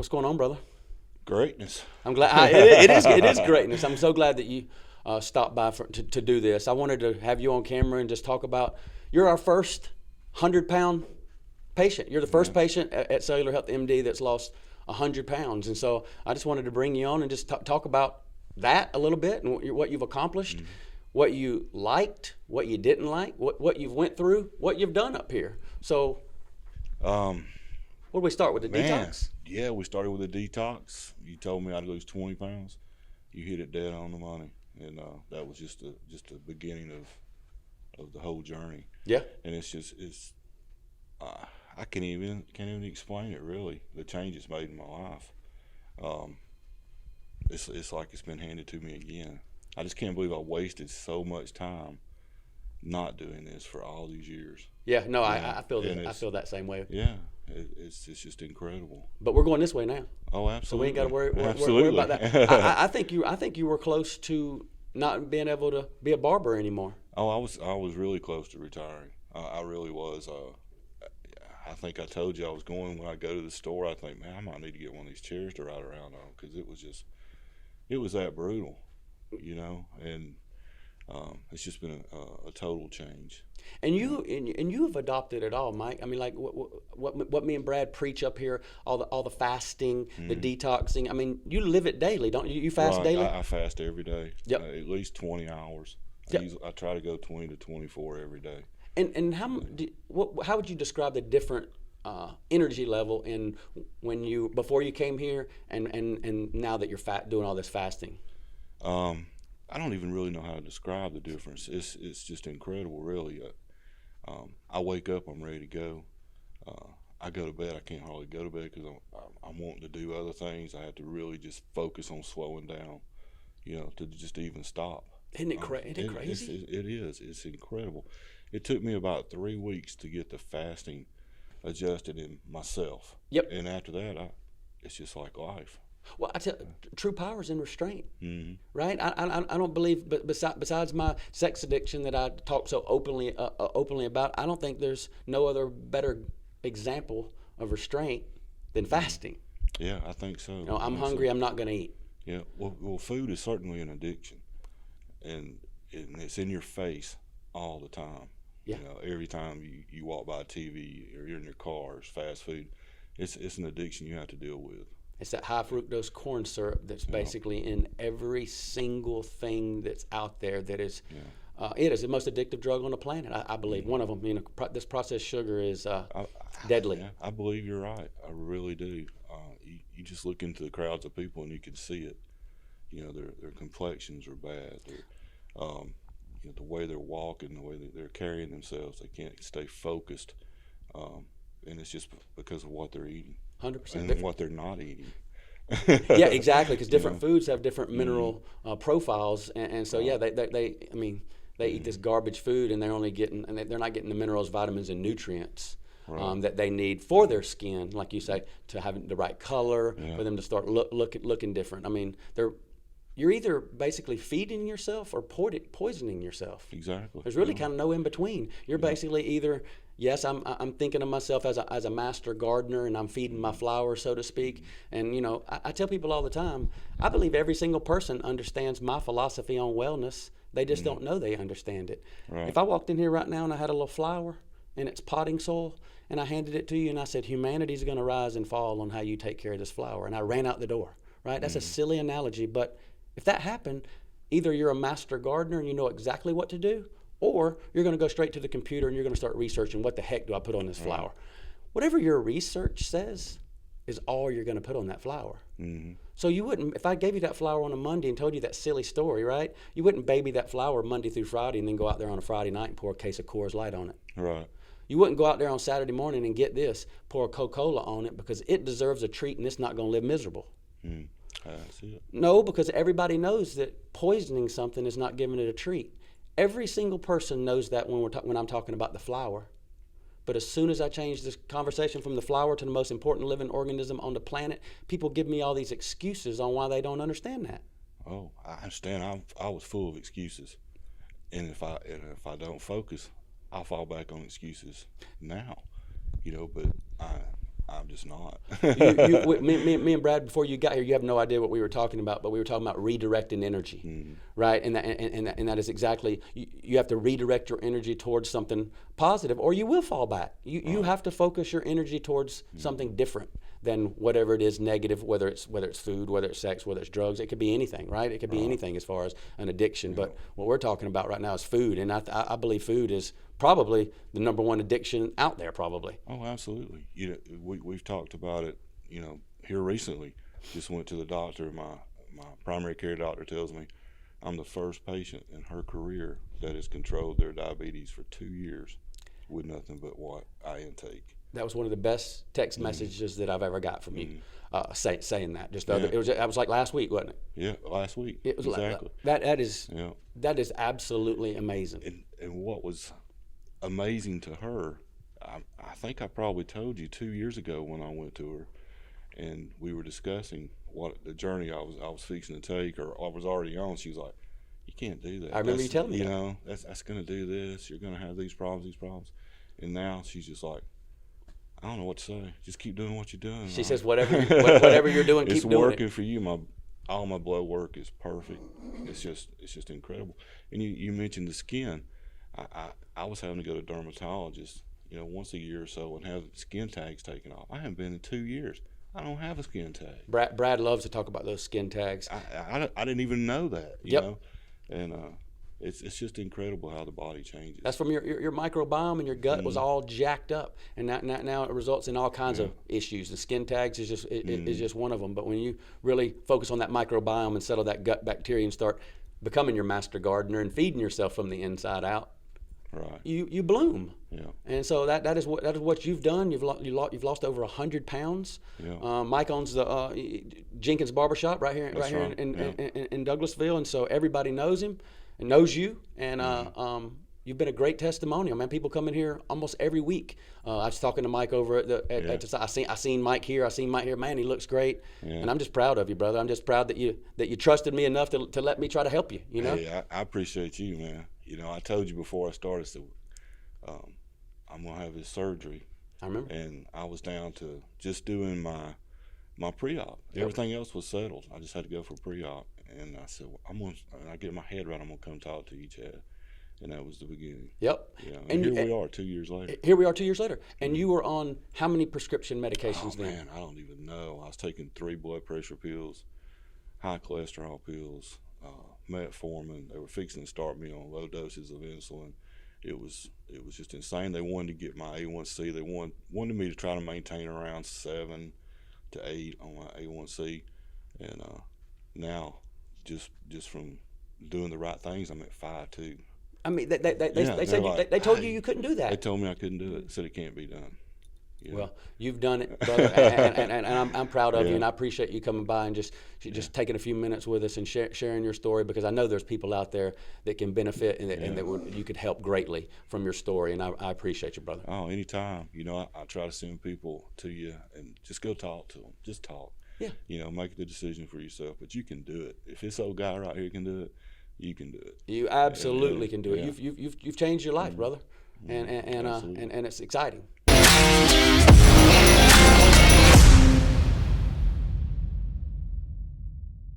What's going on, brother? Greatness. I'm glad. It is greatness. I'm so glad that you stopped by to do this. I wanted to have you on camera and just talk about. You're our first 100-pound patient. You're the first patient at Cellular Health MD that's lost 100 pounds, and so I just wanted to bring you on and just talk about that a little bit and what you've accomplished, what you liked, what you didn't like, what you've went through, what you've done up here. So, where do we start with the detox? Yeah, we started with a detox. You told me I'd lose 20 pounds. You hit it dead on the money, and that was just the beginning of the whole journey. Yeah, and it's I can't even explain it really. The change it's made in my life. It's like it's been handed to me again. I just can't believe I wasted so much time not doing this for all these years. Yeah, no, I feel that. I feel that same way. Yeah, it's just incredible. But we're going this way now. Oh, absolutely. So we ain't got to worry about that. I think you were close to not being able to be a barber anymore. Oh, I was really close to retiring. I really was. I think I told you I was going when I go to the store. I think, man, I might need to get one of these chairs to ride around on because it was that brutal, and it's just been a total change. And you have adopted it all, Mike. I mean, like what me and Brad preach up here, all the fasting, the detoxing. I mean, you live it daily, don't you? You fast daily? I fast every day. Yep. At least 20 hours. Yep. I try to go 20 to 24 every day. And how would you describe the different energy level in before you came here and now that you're doing all this fasting? I don't even really know how to describe the difference. It's just incredible, really. I wake up, I'm ready to go. I go to bed, I can't hardly go to bed because I'm wanting to do other things. I have to really just focus on slowing down, to just even stop. Isn't it crazy? It is. It's incredible. It took me about 3 weeks to get the fasting adjusted in myself. Yep. And after that, it's just like life. Well, I tell you, true power is in restraint, right? Mm-hmm. I don't believe, but besides my sex addiction that I talk so openly about, I don't think there's no other better example of restraint than fasting. Yeah, I think so. I'm hungry, I'm not going to eat. Yeah, well, food is certainly an addiction, and it's in your face all the time. Yeah. Every time you walk by a TV or you're in your car, it's fast food. It's an addiction you have to deal with. It's that high fructose corn syrup that's basically in every single thing that's out there. That is, it is the most addictive drug on the planet. I believe one of them. This processed sugar is deadly. Yeah, I believe you're right. I really do. You just look into the crowds of people and you can see it. Their complexions are bad. The way they're walking, the way they're carrying themselves, they can't stay focused, and it's just because of what they're eating. 100%. And what they're not eating. Yeah, exactly. Because different foods have different mineral profiles, and so they eat this garbage food, and they're not getting the minerals, vitamins, and nutrients that they need for their skin, like you say, to have the right color, for them to start looking different. I mean, you're either basically feeding yourself or poisoning yourself. Exactly. There's really kind of no in between. You're basically either, yes, I'm thinking of myself as a master gardener and I'm feeding my flowers, so to speak. And I tell people all the time, I believe every single person understands my philosophy on wellness. They just don't know they understand it. Right. If I walked in here right now and I had a little flower and it's potting soil and I handed it to you and I said, humanity's going to rise and fall on how you take care of this flower, and I ran out the door, right? That's a silly analogy, but if that happened, either you're a master gardener and you know exactly what to do, or you're going to go straight to the computer and you're going to start researching, what the heck do I put on this flower? Whatever your research says is all you're going to put on that flower. Mm-hmm. So you wouldn't, if I gave you that flower on a Monday and told you that silly story, right? You wouldn't baby that flower Monday through Friday and then go out there on a Friday night and pour a case of Coors Light on it. Right. You wouldn't go out there on Saturday morning and get this, pour a Coca-Cola on it because it deserves a treat and it's not going to live miserable. Mm. I see it. No, because everybody knows that poisoning something is not giving it a treat. Every single person knows that when I'm talking about the flower. But as soon as I change this conversation from the flower to the most important living organism on the planet, people give me all these excuses on why they don't understand that. Oh, I understand. I was full of excuses, and if I don't focus, I'll fall back on excuses now. But I'm just not. Me and Brad, before you got here, you have no idea what we were talking about, but we were talking about redirecting energy, right? And that is exactly, you have to redirect your energy towards something positive, or you will fall back. You have to focus your energy towards something different than whatever it is negative, whether it's food, whether it's sex, whether it's drugs. It could be anything, right? It could be anything as far as an addiction. But what we're talking about right now is food, and I believe food is probably the number one addiction out there, probably. Oh, absolutely. You know, we've talked about it. You know, here recently, just went to the doctor. My primary care doctor tells me I'm the first patient in her career that has controlled their diabetes for 2 years with nothing but what I intake. That was one of the best text messages that I've ever got from you, saying that. Just that was like last week, wasn't it? Yeah, last week. It was exactly. That is absolutely amazing. And what was amazing to her, I think I probably told you 2 years ago when I went to her, and we were discussing what the journey I was fixing to take, or I was already on. She was like, "You can't do that. I remember you telling me you that. know, that's going to do this. You're going to have these problems. And now she's just like, I don't know what to say. Just keep doing what you're doing. She says, whatever you're doing, keep doing it. It's working for you. All my blood work is perfect. It's just incredible. And you mentioned the skin. I was having to go to a dermatologist, you know, once a year or so and have skin tags taken off. I haven't been in 2 years. I don't have a skin tag. Brad loves to talk about those skin tags. I didn't even know that. You know, and it's just incredible how the body changes. That's from your microbiome, and your gut was all jacked up, and now it results in all kinds of issues. The skin tags is just one of them. But when you really focus on that microbiome and settle that gut bacteria and start becoming your master gardener and feeding yourself from the inside out, right, you bloom. Yeah. And so that is what you've done. You've lost over 100 pounds. Yeah. Mike owns the Jenkins Barbershop right here in Douglasville, and so everybody knows him and knows you, and you've been a great testimonial, man. People come in here almost every week. I was talking to Mike over at the I seen Mike here. Man, he looks great, and I'm just proud of you, brother. I'm just proud that you trusted me enough to let me try to help you. You know. Hey, I appreciate you, man. You know, I told you before I started, so I'm gonna have his surgery. I remember. And I was down to just doing my pre-op. Yep. Everything else was settled. I just had to go for pre-op. And I said, when I get my head right, I'm gonna come talk to you, Chad. And that was the beginning. Yep. Yeah. And here we are 2 years later. Here we are 2 years later. And you were on how many prescription medications then? Man, I don't even know. I was taking 3 blood pressure pills, high cholesterol pills, metformin. They were fixing to start me on low doses of insulin. It was just insane. They wanted to get my A1C. They wanted me to try to maintain around 7 to 8 on my A1C. And now, just from doing the right things, I'm at 5.2. I mean, they said they told you couldn't do that. They told me I couldn't do it. Said it can't be done. Yeah. Well, you've done it, brother, and I'm proud of you, and I appreciate you coming by and just taking a few minutes with us and sharing your story, because I know there's people out there that can benefit and that you could help greatly from your story, and I appreciate you, brother. Oh, anytime. You know, I try to send people to you and just go talk to them. Just talk. Yeah. You know, make the decision for yourself, but you can do it. If this old guy right here can do it, you can do it. You absolutely can do it. You've changed your life, brother, and it's exciting.